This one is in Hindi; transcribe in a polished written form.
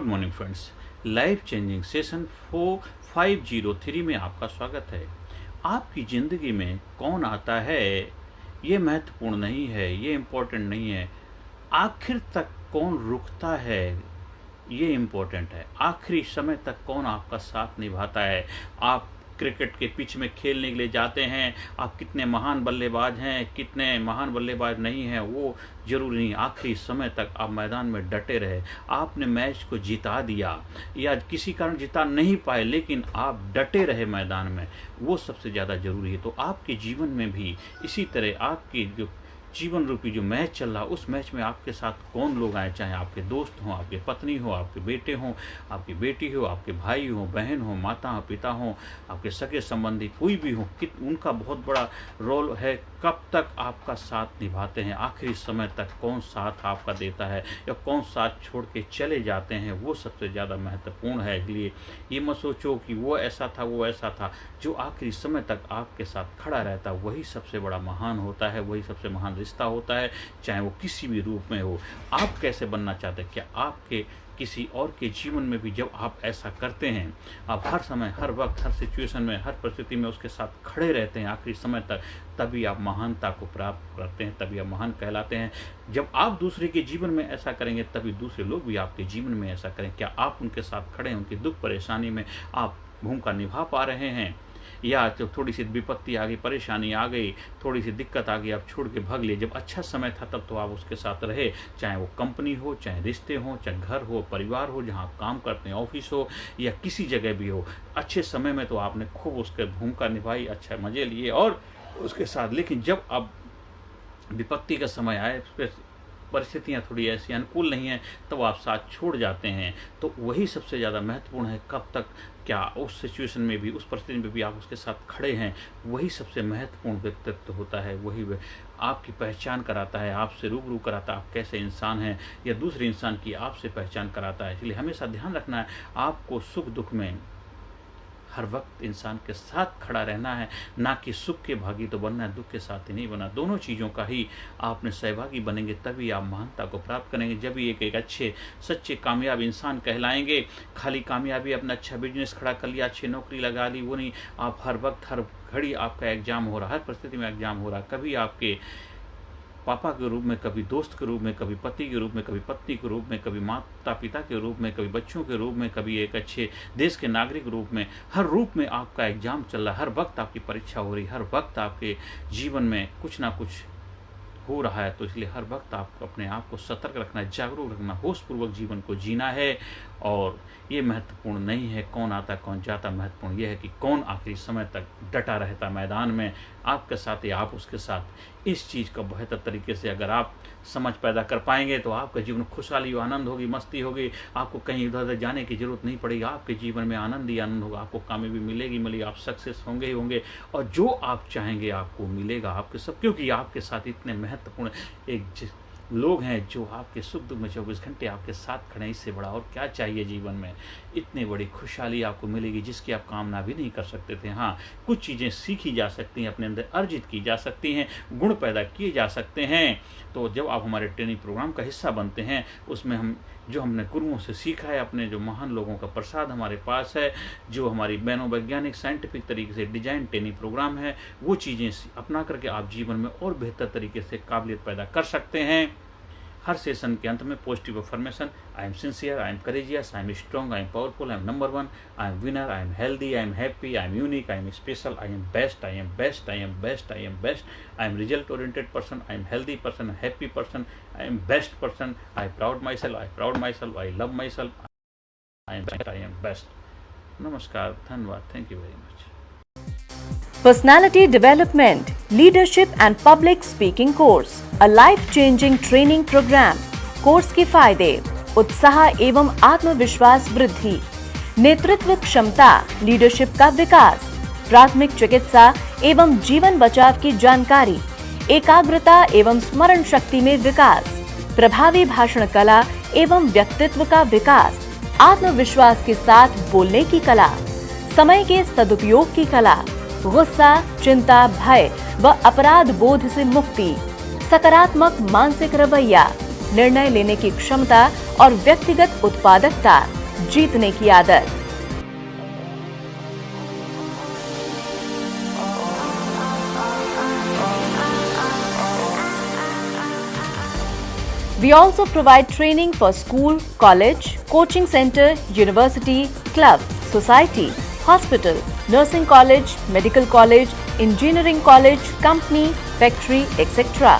Good morning friends, life changing session 4503 में आपका स्वागत है। आपकी ज़िंदगी में कौन आता है ये महत्वपूर्ण नहीं है, ये इम्पोर्टेंट नहीं है। आखिर तक कौन रुकता है ये इम्पोर्टेंट है। आखिरी समय तक कौन आपका साथ निभाता है। आप क्रिकेट के पिच में खेलने के लिए जाते हैं, आप कितने महान बल्लेबाज हैं, कितने महान बल्लेबाज नहीं हैं, वो जरूरी नहीं। आखिरी समय तक आप मैदान में डटे रहे। आपने मैच को जिता दिया या किसी कारण जिता नहीं पाए, लेकिन आप डटे रहे मैदान में, वो सबसे ज़्यादा ज़रूरी है। तो आपके जीवन में भी इसी तरह आपकी जो जीवन रूपी जो मैच चल रहा, उस मैच में आपके साथ कौन लोग आए, चाहे आपके दोस्त हों, आपके पत्नी हो, आपके बेटे हों, आपकी बेटी हो, आपके भाई हो, बहन हो, माता हो, पिता हो, आपके सगे संबंधी कोई भी हो, उनका बहुत बड़ा रोल है। कब तक आपका साथ निभाते हैं, आखिरी समय तक कौन साथ आपका देता है या कौन साथ छोड़ के चले जाते हैं, वो सबसे ज़्यादा महत्वपूर्ण है। इसलिए ये मत सोचो कि वो ऐसा था, वो ऐसा था। जो आखिरी समय तक आपके साथ खड़ा रहता, वही सबसे बड़ा महान होता है, वही सबसे महान रिश्ता होता है, चाहे वो किसी भी रूप में हो। आप कैसे बनना चाहते हैं? क्या आपके किसी और के जीवन में भी जब आप ऐसा करते हैं, आप हर समय, हर वक्त, हर सिचुएशन में, हर परिस्थिति में उसके साथ खड़े रहते हैं आखिरी समय तक, तभी आप महानता को प्राप्त करते हैं, तभी आप महान कहलाते हैं। जब आप दूसरे के जीवन में ऐसा करेंगे, तभी दूसरे लोग भी आपके जीवन में ऐसा करें। क्या आप उनके साथ खड़े हैं? उनकी दुख परेशानी में आप भूमिका निभा पा रहे हैं? या तो थोड़ी सी विपत्ति आ गई, परेशानी आ गई, थोड़ी सी दिक्कत आ गई, आप छोड़ के भाग लिए। जब अच्छा समय था तब तो आप उसके साथ रहे, चाहे वो कंपनी हो, चाहे रिश्ते हो, चाहे घर हो, परिवार हो, जहाँ आप काम करते हैं, ऑफिस हो या किसी जगह भी हो। अच्छे समय में तो आपने खूब उसके भूमिका निभाई, अच्छा मजे लिए और उसके साथ। लेकिन जब अब विपत्ति का समय आए, फिर परिस्थितियाँ थोड़ी ऐसी अनुकूल नहीं हैं, तो आप साथ छोड़ जाते हैं। तो वही सबसे ज़्यादा महत्वपूर्ण है। कब तक, क्या उस सिचुएशन में भी, उस परिस्थिति में भी आप उसके साथ खड़े हैं, वही सबसे महत्वपूर्ण व्यक्तित्व होता है। वही आपकी पहचान कराता है, आपसे रूबरू कराता है आप कैसे इंसान हैं, या दूसरे इंसान की आपसे पहचान कराता है। इसलिए हमेशा ध्यान रखना है, आपको सुख दुख में हर वक्त इंसान के साथ खड़ा रहना है, ना कि सुख के भागी तो बनना है, दुख के साथ ही नहीं बना। दोनों चीज़ों का ही आपने सहभागी बनेंगे, तभी आप महानता को प्राप्त करेंगे, जब भी एक अच्छे सच्चे कामयाब इंसान कहलाएंगे। खाली कामयाबी अपना अच्छा बिजनेस खड़ा कर लिया, अच्छी नौकरी लगा ली, वो नहीं। आप हर वक्त, हर घड़ी आपका एग्जाम हो रहा, हर परिस्थिति में एग्जाम हो रहा। कभी आपके पापा के रूप में, कभी दोस्त के रूप में, कभी पति के रूप में, कभी पत्नी के रूप में, कभी माता पिता के रूप में, कभी बच्चों के रूप में, कभी एक अच्छे देश के नागरिक रूप में। हर रूप में आपका एग्जाम चल रहा है, हर वक्त आपकी परीक्षा हो रही, हर वक्त आपके जीवन में कुछ ना कुछ हो रहा है। तो इसलिए हर वक्त आपको अपने आप को सतर्क रखना है, जागरूक रखना, होशपूर्वक जीवन को जीना है। और ये महत्वपूर्ण नहीं है कौन आता कौन जाता, महत्वपूर्ण यह है कि कौन आखिरी समय तक डटा रहता मैदान में आपके साथ या आप उसके साथ। इस चीज़ का बेहतर तरीके से अगर आप समझ पैदा कर पाएंगे, तो आपका जीवन खुशहाली, आनंद होगी, मस्ती होगी। आपको कहीं इधर उधर जाने की जरूरत नहीं पड़ेगी, आपके जीवन में आनंद ही आनंद होगा। आपको कामयाबी मिलेगी, आप सक्सेस होंगे ही होंगे, और जो आप चाहेंगे आपको मिलेगा आपके सब, क्योंकि आपके साथ इतने महत्वपूर्ण एक लोग हैं जो आपके सुख दुख में 24 घंटे आपके साथ खड़े हैं। इससे बड़ा और क्या चाहिए जीवन में? इतनी बड़ी खुशहाली आपको मिलेगी जिसकी आप कामना भी नहीं कर सकते थे। हाँ, कुछ चीज़ें सीखी जा सकती हैं, अपने अंदर अर्जित की जा सकती हैं, गुण पैदा किए जा सकते हैं। तो जब आप हमारे ट्रेनिंग प्रोग्राम का हिस्सा बनते हैं, उसमें हम जो हमने गुरुओं से सीखा है, अपने जो महान लोगों का प्रसाद हमारे पास है, जो हमारी मनोवैज्ञानिक साइंटिफिक तरीके से डिजाइन ट्रेनिंग प्रोग्राम है, वो चीज़ें अपना करके आप जीवन में और बेहतर तरीके से काबिलियत पैदा कर सकते हैं। हर सेशन के अंत में positive affirmation, I am sincere, I am courageous, I am strong, I am powerful, I am number one, I am winner, I am healthy, I am happy, I am unique, I am special, I am best, I am best, I am best, I am best, I am result oriented person, I am healthy person, happy person, I am best person, I proud my self, I proud my self, I love my self, I am best. नमस्कार, धन्यवाद, thank you very much. Personality Development, Leadership and Public Speaking Course, a life-changing training program. Course के फायदे: उत्साह एवं आत्मविश्वास वृद्धि, नेतृत्व क्षमता, लीडरशिप का विकास, प्राथमिक चिकित्सा एवं जीवन बचाव की जानकारी, एकाग्रता एवं स्मरण शक्ति में विकास, प्रभावी भाषण कला एवं व्यक्तित्व का विकास, आत्मविश्वास के साथ बोलने की कला, समय के सदुपयोग की कला, गुस्सा, चिंता, भय व अपराध बोध से मुक्ति, सकारात्मक मानसिक रवैया, निर्णय लेने की क्षमता और व्यक्तिगत उत्पादकता, जीतने की आदत। We also provide training for school, college, coaching center, university, club, society, hospital, nursing college, medical college, engineering college, company, factory, etc.